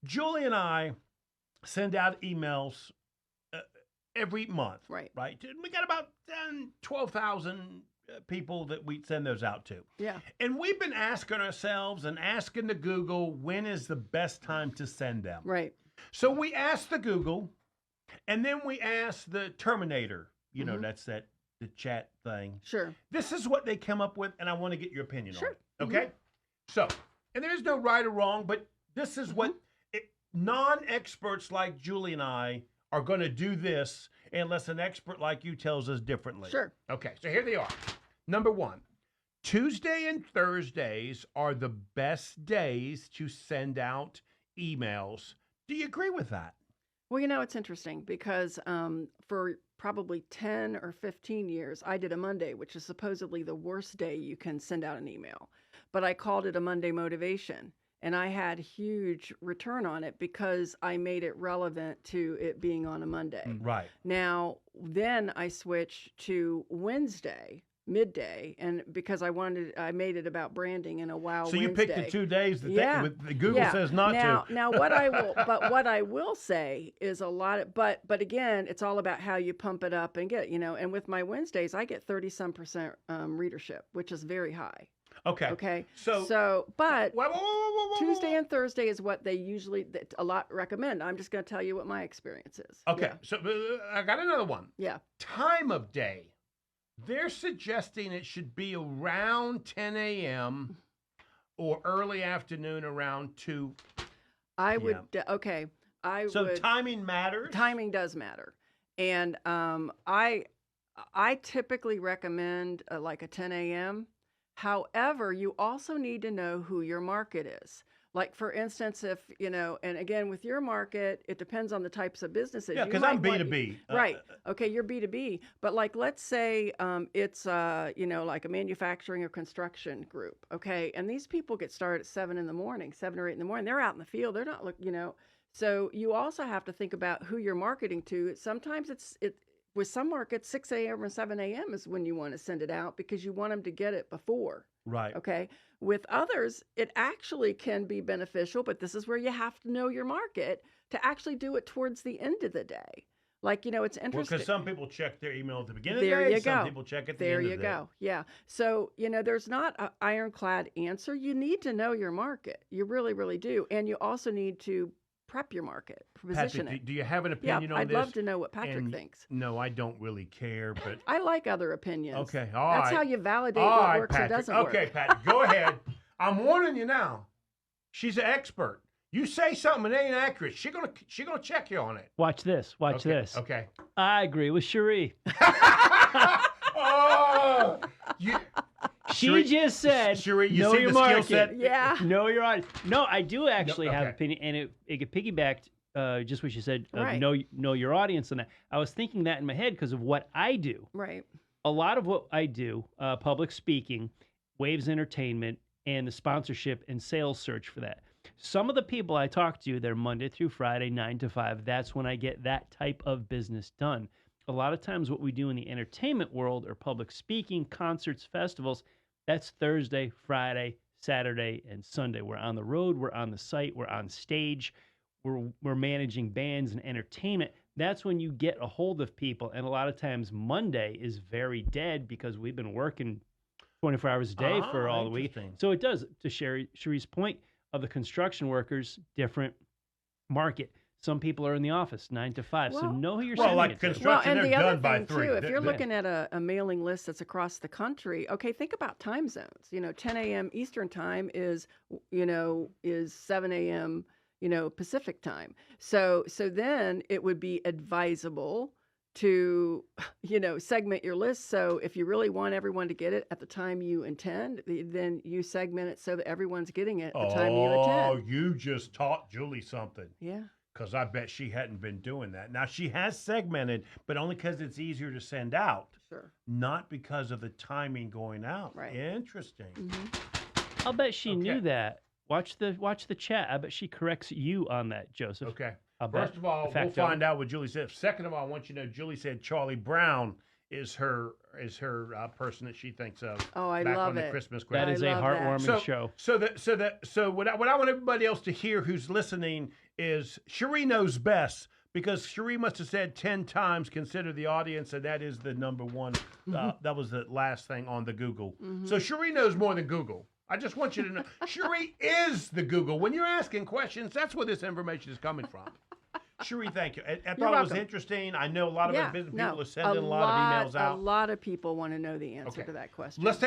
Julie and I send out emails every month. Right. Right. We got about 12,000 people that we send those out to. Yeah. And we've been asking ourselves and asking the Google, when is the best time to send them? Right. So we asked the Google, and then we asked the Terminator. You know, that's the chat thing. Sure. This is what they come up with, and I want to get your opinion Sure. on it. Okay? So, and there's no right or wrong, but this is what non-experts like Julie and I are going to do this unless an expert like you tells us differently. Sure. Okay, so here they are. Number one, Tuesday and Thursdays are the best days to send out emails. Do you agree with that? Well, it's interesting because for probably 10 or 15 years, I did a Monday, which is supposedly the worst day you can send out an email. But I called it a Monday motivation. And I had huge return on it because I made it relevant to it being on a Monday. Right. Now, then I switched to Wednesday, midday, and because I made it about branding in a wow So you Wednesday. picked the 2 days that Yeah. the Google says not to. Now what I will say is a lot of, but again, it's all about how you pump it up and get, and with my Wednesdays, I get 30% readership, which is very high. Okay. Okay. So but whoa. Tuesday and Thursday is what they usually a lot recommend. I'm just going to tell you what my experience is. Okay. Yeah. So I got another one. Yeah. Time of day. They're suggesting it should be around 10 a.m. or early afternoon around 2 I p.m. would. Okay. So timing matters? Timing does matter, and I typically recommend like a 10 a.m. However, you also need to know who your market is. Like, for instance, if, and again, with your market, it depends on the types of businesses. Yeah, You because might I'm want- B2B. Right. Okay, you're B2B. But like, let's say it's, like a manufacturing or construction group. Okay. And these people get started at 7 in the morning, 7 or 8 in the morning. They're out in the field. They're not looking, So you also have to think about who you're marketing to. Sometimes with some markets, 6 a.m. or 7 a.m. is when you want to send it out because you want them to get it before. Right. Okay. With others, it actually can be beneficial, but this is where you have to know your market to actually do it towards the end of the day. Like, it's Well, interesting. because some people check their email at the beginning There of the day. you Some go. people check at the There end you of the day. go. Yeah. So, there's not an ironclad answer. You need to know your market. You really, really do. And you also need to prep your market, position Patrick, it. do you have an Yeah, opinion on I'd this? love to know what Patrick And thinks. No, I don't really care, but I like other opinions. okay, all That's right. how you validate All what right, works or Patrick. doesn't Okay, work. Patrick, go ahead. I'm warning you now. She's an expert. You say something that ain't accurate, she gonna check you on it. Watch this. Watch Okay, this. Okay. I agree with Cherie. Oh, She Cherie- just said, Cherie, you know see your the skill market. set? Yeah. Know your audience. No, I do actually have okay. opinion, and it get piggybacked. Just what you said. Right. Know your audience, and that. I was thinking that in my head because of what I do. Right. A lot of what I do, public speaking, Waves Entertainment, and the sponsorship and sales search for that. Some of the people I talk to, they're Monday through Friday, 9 to 5. That's when I get that type of business done. A lot of times what we do in the entertainment world or public speaking, concerts, festivals, that's Thursday, Friday, Saturday, and Sunday. We're on the road, we're on the site, we're on stage, we're managing bands and entertainment. That's when you get a hold of people. And a lot of times Monday is very dead because we've been working 24 hours a day for all the week. Interesting. So it does, to Cherie's point of the construction workers, different market. Some people are in the office 9 to 5. So Well- know who you're Well, sending like it to. construction, and they're the other done by thing 3. too, if you're They- looking at a mailing list that's across the country, okay, think about time zones. 10 a.m. Eastern time is 7 a.m. Pacific time. So then it would be advisable to segment your list. So if you really want everyone to get it at the time you intend, then you segment it so that everyone's getting it at the time you Oh, intend. you just taught Julie something. Yeah. Because I bet she hadn't been doing that. Now, she has segmented, but only because it's easier to send out, Sure. not because of the timing going out. Right. Interesting. Mm-hmm. I'll bet she Okay. knew that. Watch the chat. I bet she corrects you on that, Joseph. Okay. I'll bet. First of all, The we'll fact of- find out what Julie said. Second of all, I want you to know Julie said Charlie Brown is her person that she thinks of. Oh, I back love on the it. Christmas That credit. is a love that. heartwarming show. So what I want everybody else to hear who's listening is Cherie knows best, because Cherie must have said 10 times, consider the audience, and that is the number one. That was the last thing on the Google. So Cherie knows more than Google. I just want you to know. Cherie is the Google. When you're asking questions, that's where this information is coming from. Cherie, thank you. I thought it was welcome. interesting. I know a lot of our business people are a sending a lot of emails out. A lot of people want to know the answer Okay. to that question. Let's take a